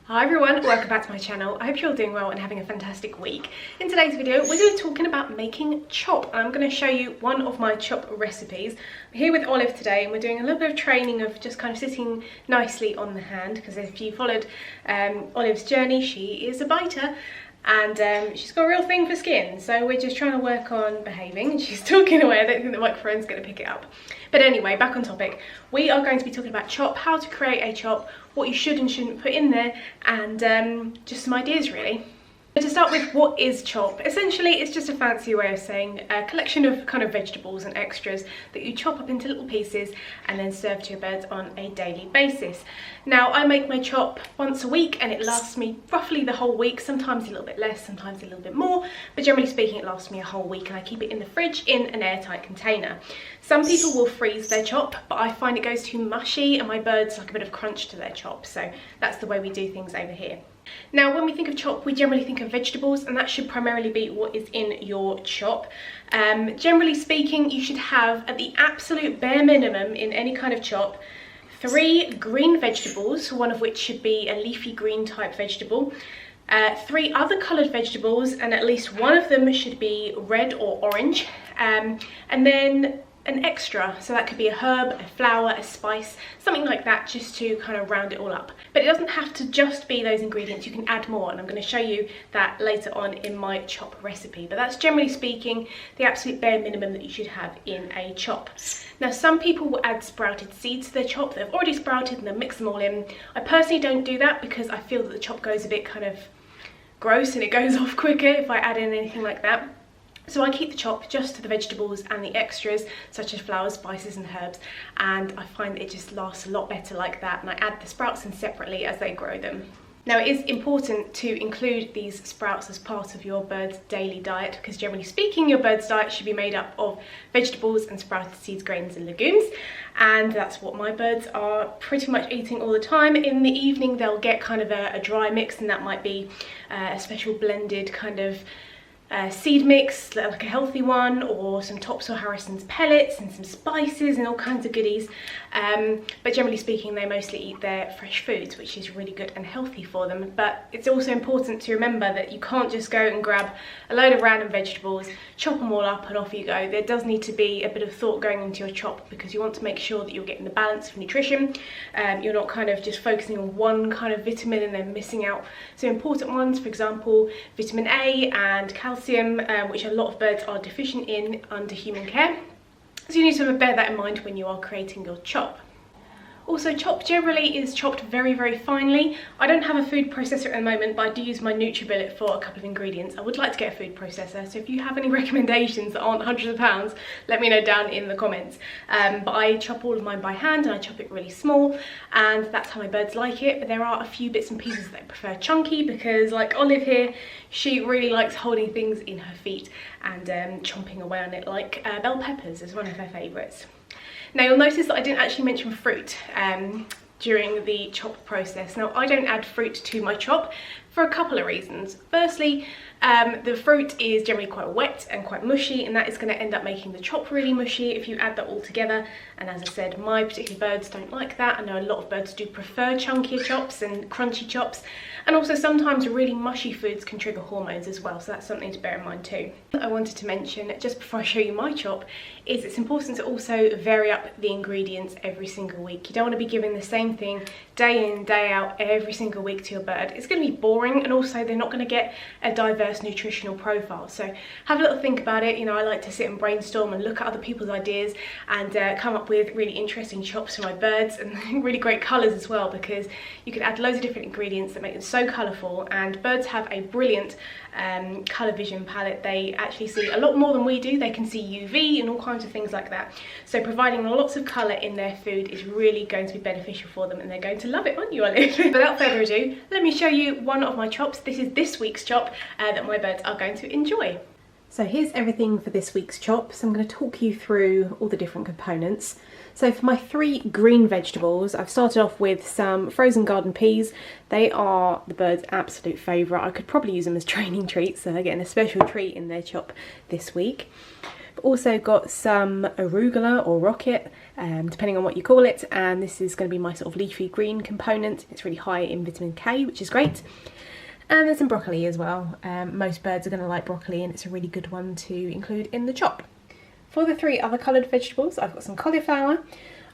Hi everyone, welcome back to my channel. I hope you're all doing well and having a fantastic week. In today's video, we're going to be talking about making chop. I'm going to show you one of my chop recipes. I'm here with Olive today and we're doing a little bit of training of just kind of sitting nicely on the hand, because if you followed Olive's journey, she is a biter and she's got a real thing for skin, so we're just trying to work on behaving. And she's talking away, I don't think the microphone's going to pick it up. But anyway, back on topic, we are going to be talking about chop, how to create a chop, what you should and shouldn't put in there, and just some ideas really. To start with, what is chop? Essentially, it's just a fancy way of saying a collection of kind of vegetables and extras that you chop up into little pieces and then serve to your birds on a daily basis. Now, I make my chop once a week and it lasts me roughly the whole week, sometimes a little bit less, sometimes a little bit more, but generally speaking, it lasts me a whole week and I keep it in the fridge in an airtight container. Some people will freeze their chop, but I find it goes too mushy and my birds like a bit of crunch to their chop, so that's the way we do things over here. Now, when we think of chop, we generally think of vegetables, and that should primarily be what is in your chop. Generally speaking, you should have, at the absolute bare minimum in any kind of chop, 3 green vegetables, one of which should be a leafy green type vegetable, 3 other coloured vegetables, and at least one of them should be red or orange, and then an extra, so that could be a herb, a flower, a spice, something like that, just to kind of round it all up. But it doesn't have to just be those ingredients, you can add more, and I'm going to show you that later on in my chop recipe. But that's generally speaking the absolute bare minimum that you should have in a chop. Now, some people will add sprouted seeds to their chop. They've already sprouted and they'll mix them all in. I personally don't do that because I feel that the chop goes a bit kind of gross and it goes off quicker if I add in anything like that. So I keep the chop just to the vegetables and the extras, such as flowers, spices and herbs, and I find that it just lasts a lot better like that, and I add the sprouts in separately as they grow them. Now, it is important to include these sprouts as part of your bird's daily diet, because generally speaking your bird's diet should be made up of vegetables and sprouted seeds, grains and legumes, and that's what my birds are pretty much eating all the time. In the evening they'll get kind of a dry mix, and that might be a special blended kind of seed mix, like a healthy one, or some Topsail Harrison's pellets and some spices and all kinds of goodies, but generally speaking they mostly eat their fresh foods, which is really good and healthy for them. But it's also important to remember that you can't just go and grab a load of random vegetables, chop them all up and off you go. There does need to be a bit of thought going into your chop, because you want to make sure that you're getting the balance of nutrition. You're not kind of just focusing on one kind of vitamin and then missing out some important ones, for example vitamin A and calcium, which a lot of birds are deficient in under human care. So you need to bear that in mind when you are creating your chop. Also, chop generally is chopped very, very finely. I don't have a food processor at the moment, but I do use my NutriBullet for a couple of ingredients. I would like to get a food processor, so if you have any recommendations that aren't hundreds of pounds, let me know down in the comments. But I chop all of mine by hand and I chop it really small, and that's how my birds like it. But there are a few bits and pieces that I prefer chunky, because like Olive here, she really likes holding things in her feet and chomping away on it, like bell peppers is one of her favourites. Now, you'll notice that I didn't actually mention fruit during the chop process. Now, I don't add fruit to my chop for a couple of reasons. Firstly, the fruit is generally quite wet and quite mushy, and that is going to end up making the chop really mushy if you add that all together. And as I said, my particular birds don't like that. I know a lot of birds do prefer chunkier chops and crunchy chops, and also sometimes really mushy foods can trigger hormones as well, so that's something to bear in mind too. I wanted to mention, just before I show you my chop, is it's important to also vary up the ingredients every single week. You don't want to be giving the same thing day in, day out, every single week to your bird. It's going to be boring, and also they're not going to get a diverse nutritional profile. So have a little think about it. You know, I like to sit and brainstorm and look at other people's ideas and come up with really interesting chops for my birds, and really great colours as well, because you can add loads of different ingredients that make them so colourful, and birds have a brilliant colour vision palette. They actually see a lot more than we do. They can see UV and all kinds of things like that, so providing lots of colour in their food is really going to be beneficial for them, and they're going to love it, aren't you, Olive? Without further ado, let me show you one of my chops. This is this week's chop that my birds are going to enjoy. So here's everything for this week's chop. So I'm going to talk you through all the different components. So for my 3 green vegetables, I've started off with some frozen garden peas. They are the birds' absolute favourite. I could probably use them as training treats, so they're getting a special treat in their chop this week. I've also got some arugula or rocket, depending on what you call it, and this is going to be my sort of leafy green component. It's really high in vitamin K, which is great. And there's some broccoli as well. Most birds are going to like broccoli, and it's a really good one to include in the chop. For the 3 other coloured vegetables, I've got some cauliflower,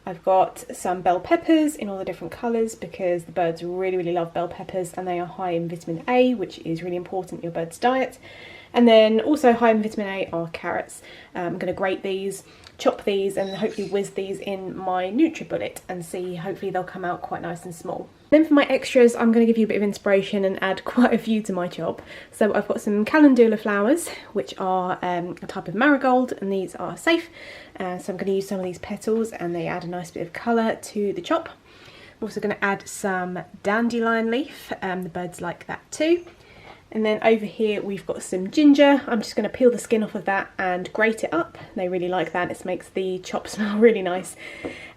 I've got some bell peppers in all the different colours because the birds really love bell peppers, and they are high in vitamin A, which is really important in your bird's diet. And then also high in vitamin A are carrots. I'm going to grate these, chop these, and hopefully whiz these in my NutriBullet and see, hopefully they'll come out quite nice and small. Then for my extras, I'm going to give you a bit of inspiration and add quite a few to my chop. So I've got some calendula flowers, which are a type of marigold, and these are safe. So I'm going to use some of these petals, and they add a nice bit of colour to the chop. I'm also going to add some dandelion leaf, the birds like that too. And then over here we've got some ginger. I'm just going to peel the skin off of that and grate it up. They really like that. It makes the chop smell really nice.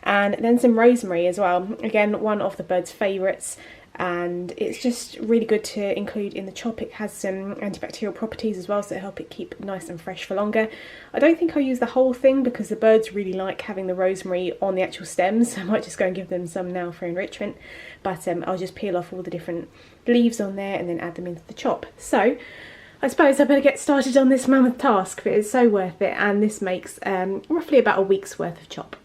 And then some rosemary as well. Again, one of the birds' favourites, and it's just really good to include in the chop. It has some antibacterial properties as well, so it'll help it keep nice and fresh for longer. I don't think I'll use the whole thing because the birds really like having the rosemary on the actual stems, so I might just go and give them some now for enrichment. But I'll just peel off all the different leaves on there and then add them into the chop. So I suppose I better get started on this mammoth task, but it's so worth it, and this makes roughly about a week's worth of chop.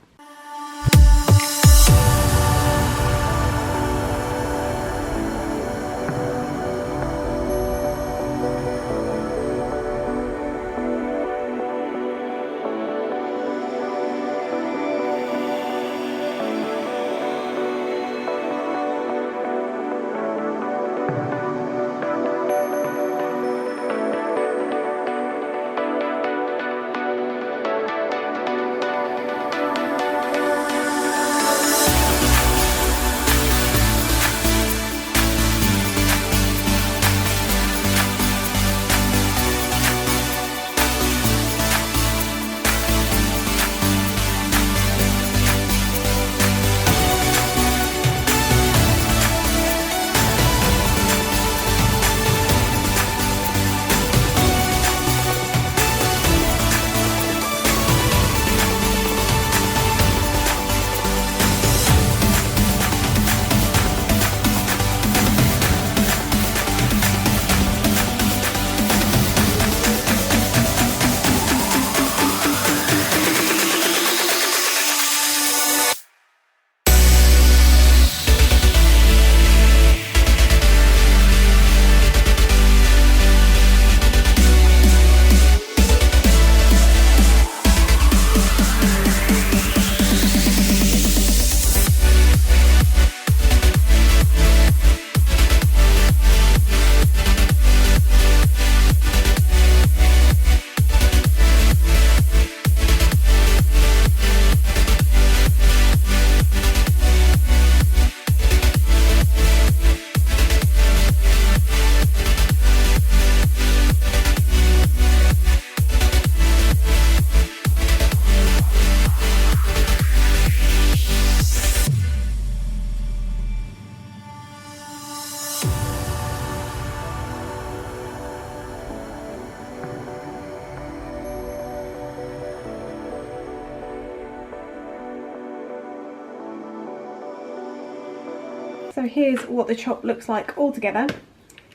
So here's what the chop looks like all together.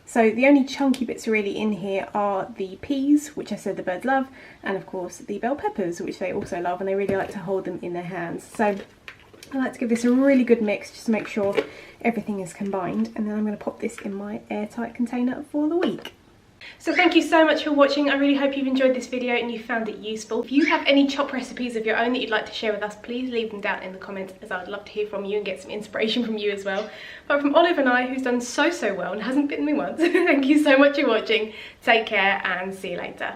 So the only chunky bits really in here are the peas, which I said the birds love, and of course the bell peppers, which they also love, and they really like to hold them in their hands. So I like to give this a really good mix just to make sure everything is combined, and then I'm going to pop this in my airtight container for the week. So thank you so much for watching. I really hope you've enjoyed this video and you found it useful. If you have any chop recipes of your own that you'd like to share with us, please leave them down in the comments, as I'd love to hear from you and get some inspiration from you as well. But from Olive and I, who's done so well and hasn't bitten me once, thank you so much for watching. Take care and see you later.